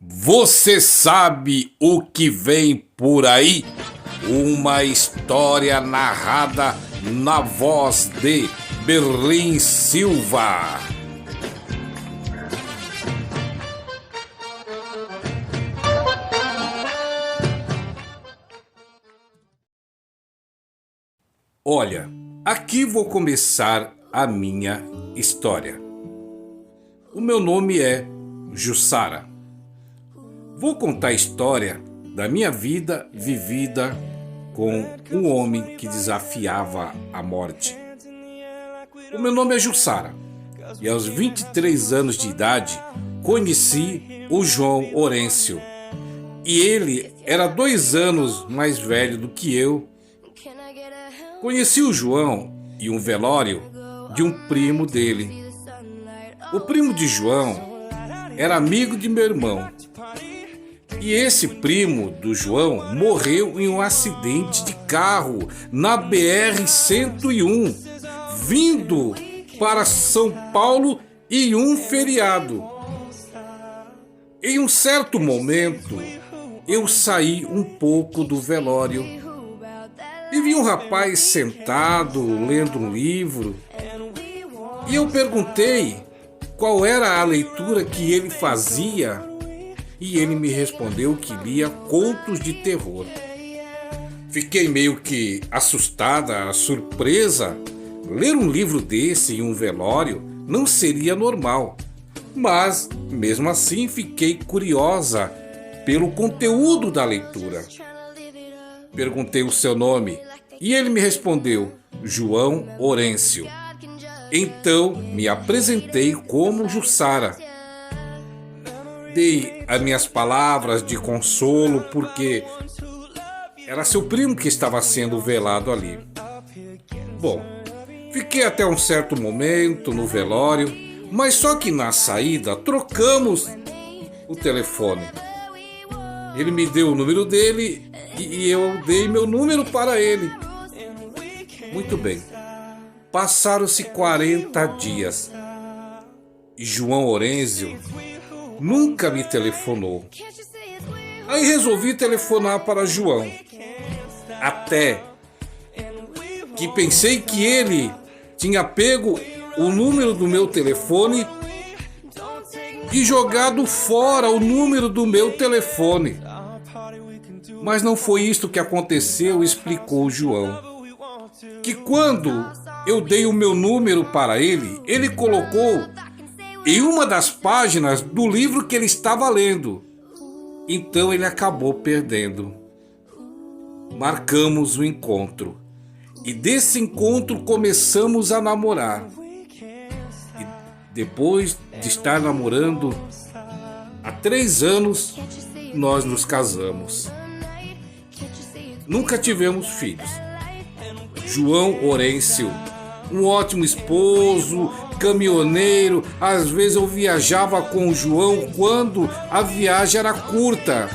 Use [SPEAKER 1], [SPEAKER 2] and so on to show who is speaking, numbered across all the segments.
[SPEAKER 1] Você sabe o que vem por aí? Uma história narrada na voz de Berlim Silva. Olha, aqui vou começar a minha história. O meu nome é Jussara. Vou contar a história da minha vida vivida com um homem que desafiava a morte. O meu nome é Jussara e aos 23 anos de idade conheci o João Orêncio. E ele era 2 anos mais velho do que eu. Conheci o João em um velório de um primo dele. O primo de João era amigo de meu irmão. E esse primo do João morreu em um acidente de carro na BR-101, vindo para São Paulo em um feriado. Em um certo momento, eu saí um pouco do velório e vi um rapaz sentado lendo um livro. E eu perguntei qual era a leitura que ele fazia. E ele me respondeu que lia contos de terror. Fiquei meio que assustada, surpresa. Ler um livro desse em um velório não seria normal. Mas, mesmo assim, fiquei curiosa pelo conteúdo da leitura. Perguntei o seu nome e ele me respondeu: João Orêncio. Então, me apresentei como Jussara. Dei as minhas palavras de consolo porque era seu primo que estava sendo velado ali. Bom, fiquei até um certo momento no velório, mas só que na saída trocamos o telefone. Ele me deu o número dele e eu dei meu número para ele. Muito bem. Passaram-se 40 dias e João Orêncio nunca me telefonou. Aí resolvi telefonar para João. Até que pensei que ele tinha pego o número do meu telefone e jogado fora o número do meu telefone. Mas não foi isto que aconteceu, explicou o João. Que quando eu dei o meu número para ele, ele colocou em uma das páginas do livro que ele estava lendo. Então ele acabou perdendo. Marcamos o encontro. E desse encontro começamos a namorar. E depois de estar namorando há 3 anos, nós nos casamos. Nunca tivemos filhos. João Orêncio, um ótimo esposo, caminhoneiro. Às vezes eu viajava com o João quando a viagem era curta.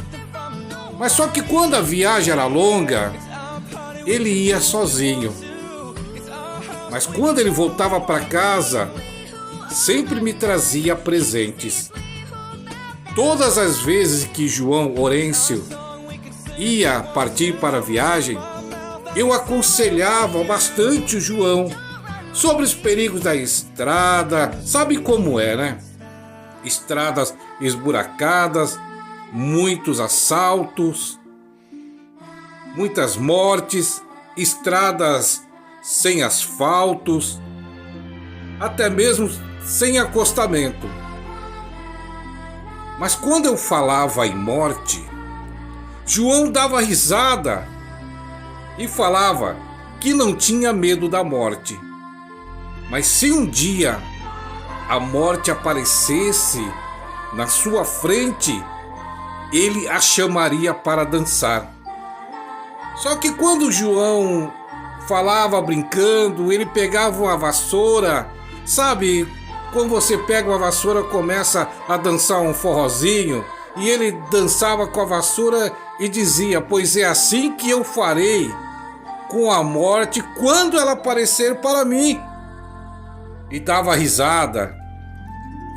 [SPEAKER 1] Mas só que quando a viagem era longa, ele ia sozinho. Mas quando ele voltava para casa, sempre me trazia presentes. Todas as vezes que João Orêncio ia partir para a viagem, eu aconselhava bastante o João sobre os perigos da estrada. Sabe como é, né? Estradas esburacadas, muitos assaltos, muitas mortes, estradas sem asfaltos, até mesmo sem acostamento. Mas quando eu falava em morte, João dava risada e falava que não tinha medo da morte. Mas se um dia a morte aparecesse na sua frente, ele a chamaria para dançar. Só que quando o João falava brincando, ele pegava uma vassoura, sabe? Quando você pega uma vassoura, começa a dançar um forrozinho, e ele dançava com a vassoura e dizia: pois é assim que eu farei com a morte quando ela aparecer para mim. E dava risada.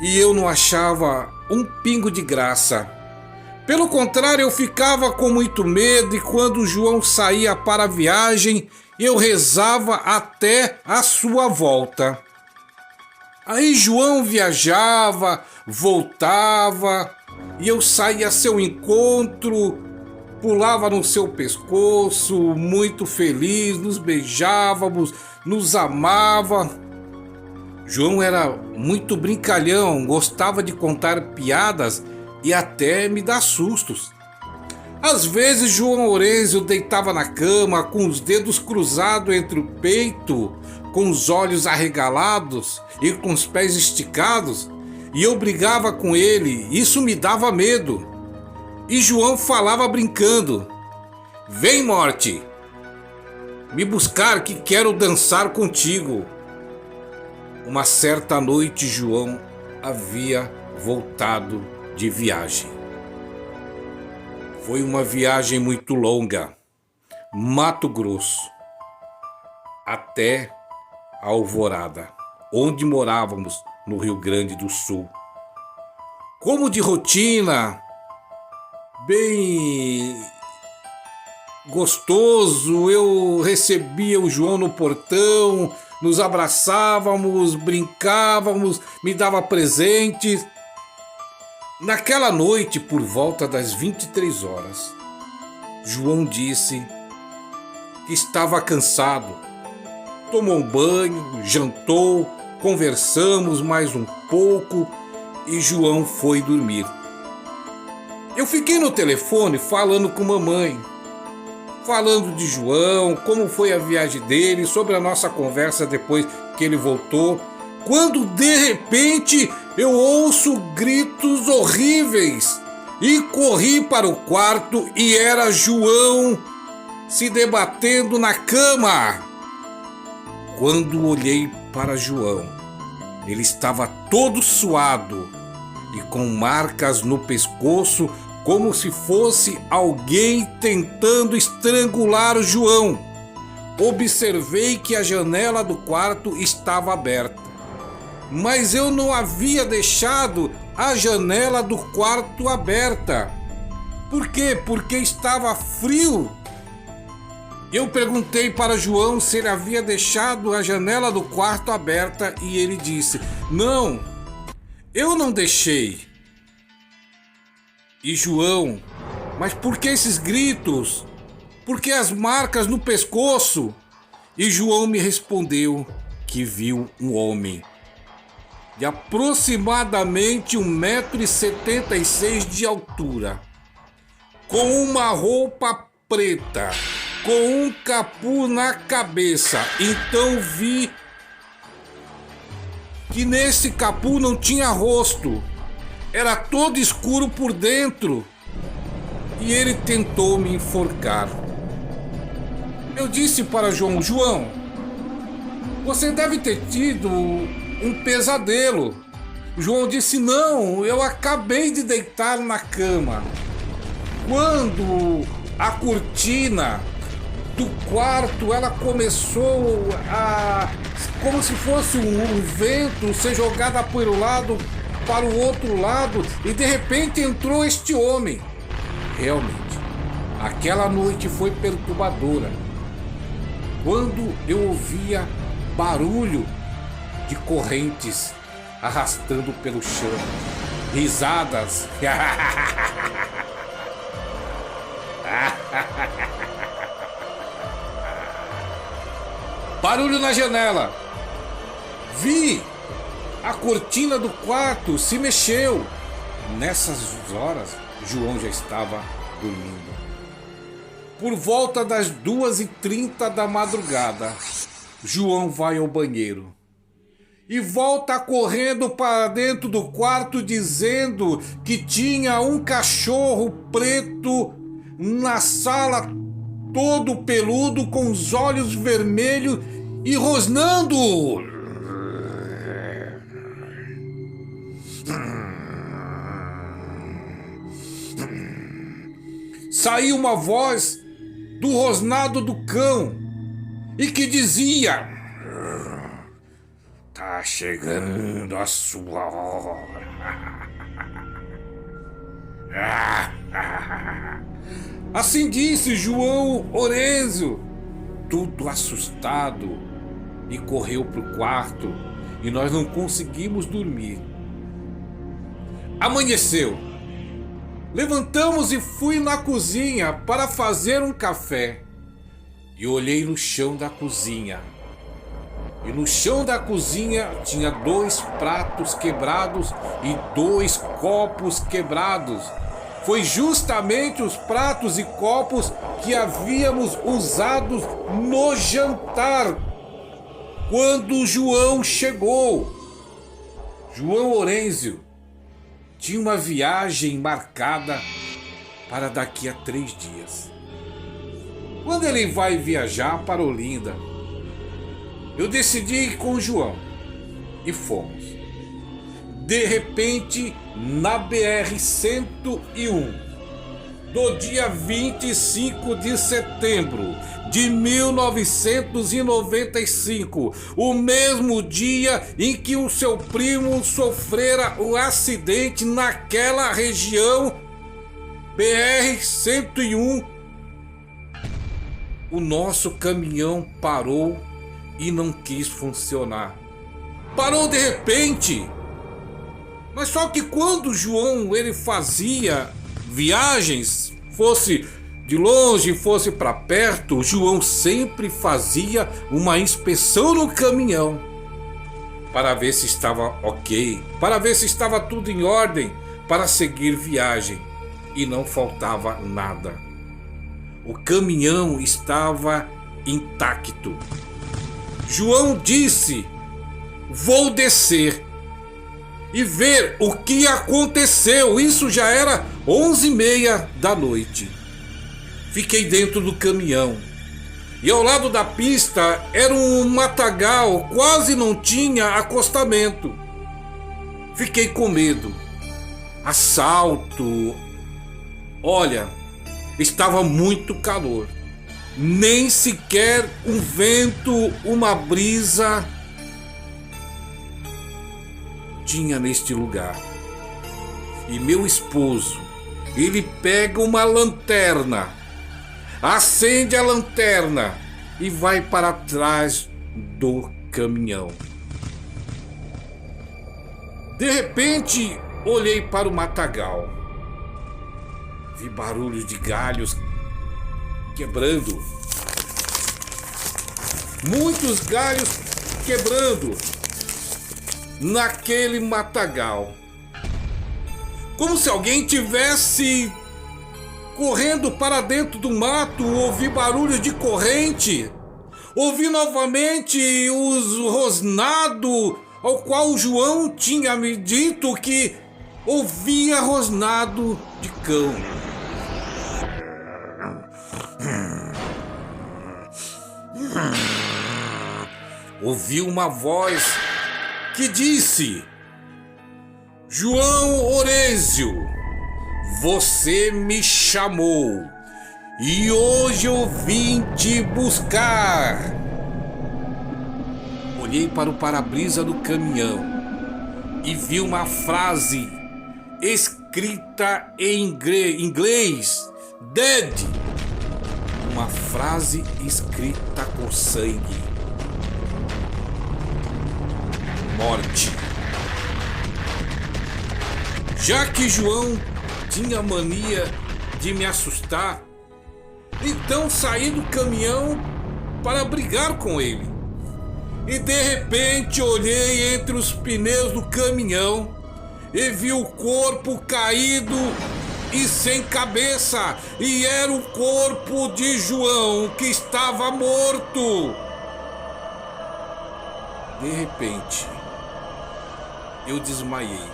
[SPEAKER 1] E eu não achava um pingo de graça. Pelo contrário, eu ficava com muito medo e quando João saía para a viagem, eu rezava até a sua volta. Aí João viajava, voltava e eu saía a seu encontro, pulava no seu pescoço, muito feliz, nos beijávamos, nos amava. João era muito brincalhão, gostava de contar piadas e até me dar sustos. Às vezes João Lourenço deitava na cama com os dedos cruzados entre o peito, com os olhos arregalados e com os pés esticados, e eu brigava com ele, isso me dava medo. E João falava brincando: "Vem, morte, me buscar que quero dançar contigo." Uma certa noite João havia voltado de viagem. Foi uma viagem muito longa, Mato Grosso, até a Alvorada, onde morávamos no Rio Grande do Sul. Como de rotina, bem gostoso, eu recebia o João no portão, nos abraçávamos, brincávamos, me dava presentes. Naquela noite, por volta das 23 horas, João disse que estava cansado. Tomou um banho, jantou, conversamos mais um pouco e João foi dormir. Eu fiquei no telefone falando com mamãe, falando de João, como foi a viagem dele, sobre a nossa conversa depois que ele voltou, quando de repente eu ouço gritos horríveis e corri para o quarto e era João se debatendo na cama. Quando olhei para João, ele estava todo suado e com marcas no pescoço, como se fosse alguém tentando estrangular o João. Observei que a janela do quarto estava aberta, mas eu não havia deixado a janela do quarto aberta. Por quê? Porque estava frio. Eu perguntei para João se ele havia deixado a janela do quarto aberta e ele disse: "Não, eu não deixei." E João: "Mas por que esses gritos? Por que as marcas no pescoço?" E João me respondeu que viu um homem de aproximadamente 1,76 m de altura, com uma roupa preta, com um capuz na cabeça. Então vi que nesse capuz não tinha rosto, era todo escuro por dentro, e ele tentou me enforcar. Eu disse para João: "João, você deve ter tido um pesadelo." João disse: "Não, eu acabei de deitar na cama, quando a cortina do quarto ela começou a, como se fosse um vento, ser jogada para o lado, para o outro lado, e de repente entrou este homem." Realmente, aquela noite foi perturbadora, quando eu ouvia barulho de correntes arrastando pelo chão, risadas. Barulho na janela. Vi a cortina do quarto se mexeu. Nessas horas, João já estava dormindo. Por volta das 2h30 da madrugada, João vai ao banheiro e volta correndo para dentro do quarto dizendo que tinha um cachorro preto na sala, todo peludo, com os olhos vermelhos e rosnando. Saiu uma voz do rosnado do cão e que dizia: "Tá chegando a sua hora." Assim disse João Orenzio, tudo assustado, e correu para o quarto e nós não conseguimos dormir. Amanheceu. Levantamos e fui na cozinha para fazer um café. E olhei no chão da cozinha. E no chão da cozinha tinha 2 pratos quebrados e 2 copos quebrados. Foi justamente os pratos e copos que havíamos usados no jantar quando João chegou. João Orenzio tinha uma viagem marcada para daqui a 3 dias. Quando ele vai viajar para Olinda, eu decidi ir com o João e fomos. De repente, na BR-101, do dia 25 de setembro de 1995, o mesmo dia em que o seu primo sofrera um acidente naquela região, BR-101, o nosso caminhão parou e não quis funcionar. Parou de repente. Mas só que quando o João ele fazia viagens, fosse de longe, fosse para perto, o João sempre fazia uma inspeção no caminhão para ver se estava ok, para ver se estava tudo em ordem para seguir viagem, e não faltava nada. O caminhão estava intacto. João disse: vou descer e ver o que aconteceu. Isso já era 11h30 da noite. Fiquei dentro do caminhão e ao lado da pista era um matagal, quase não tinha acostamento. Fiquei com medo. Assalto. Olha, estava muito calor. Nem sequer um vento, uma brisa tinha neste lugar. E meu esposo, ele pega uma lanterna, acende a lanterna e vai para trás do caminhão. De repente, olhei para o matagal. Vi barulhos de galhos quebrando. Muitos galhos quebrando naquele matagal. Como se alguém tivesse correndo para dentro do mato. Ouvi barulhos de corrente. Ouvi novamente os rosnados, ao qual o João tinha me dito que ouvia rosnado de cão. Ouvi uma voz que disse: João Orenzio, você me chamou e hoje eu vim te buscar. Olhei para o para-brisa do caminhão e vi uma frase escrita em inglês: Dead. Uma frase escrita com sangue. Morte. Já que João tinha mania de me assustar, então saí do caminhão para brigar com ele. E de repente olhei entre os pneus do caminhão e vi o corpo caído e sem cabeça, e era o corpo de João que estava morto. De repente, eu desmaiei.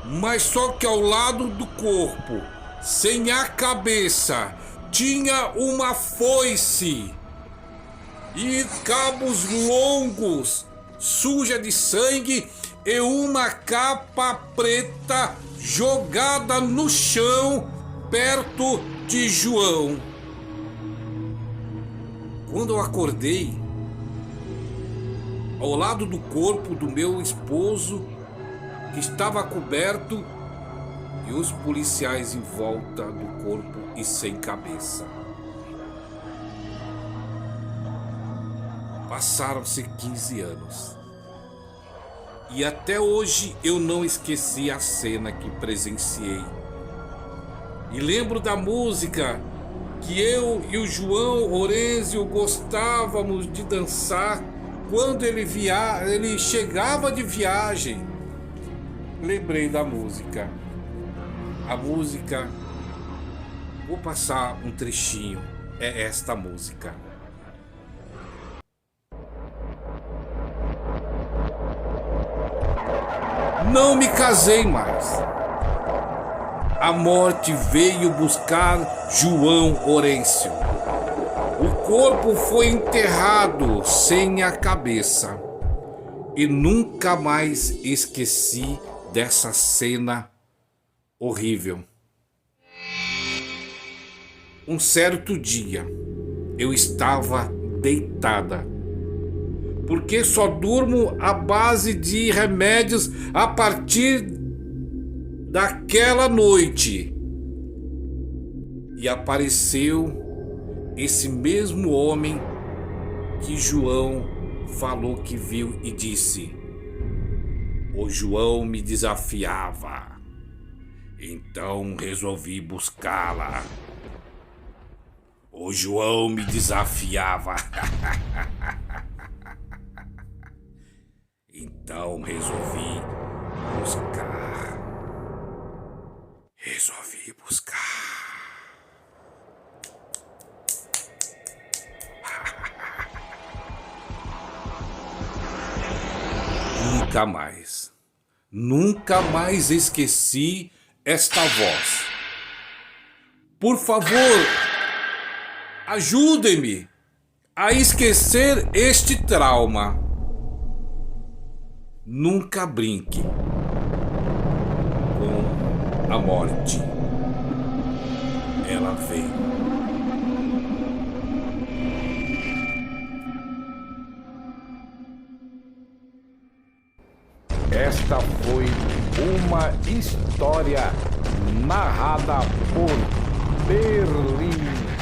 [SPEAKER 1] Mas só que ao lado do corpo, sem a cabeça, tinha uma foice e cabos longos, suja de sangue, e uma capa preta jogada no chão perto de João. Quando eu acordei, ao lado do corpo do meu esposo, que estava coberto, e os policiais em volta do corpo e sem cabeça. Passaram-se 15 anos. E até hoje eu não esqueci a cena que presenciei. E lembro da música que eu e o João Orenzio gostávamos de dançar quando ele chegava de viagem. Lembrei da música. A música, vou passar um trechinho, é esta música. Não me casei mais. A morte veio buscar João Orenzio. O corpo foi enterrado sem a cabeça. E nunca mais esqueci dessa cena horrível. Um certo dia, eu estava deitada, porque só durmo à base de remédios a partir daquela noite. E apareceu esse mesmo homem que João falou que viu e disse: o João me desafiava, então resolvi buscá-la. O João me desafiava. Então resolvi buscar. Nunca mais esqueci esta voz. Por favor, ajudem-me a esquecer este trauma. Nunca brinque com a morte. Ela veio.
[SPEAKER 2] Esta foi uma história narrada por Berlim.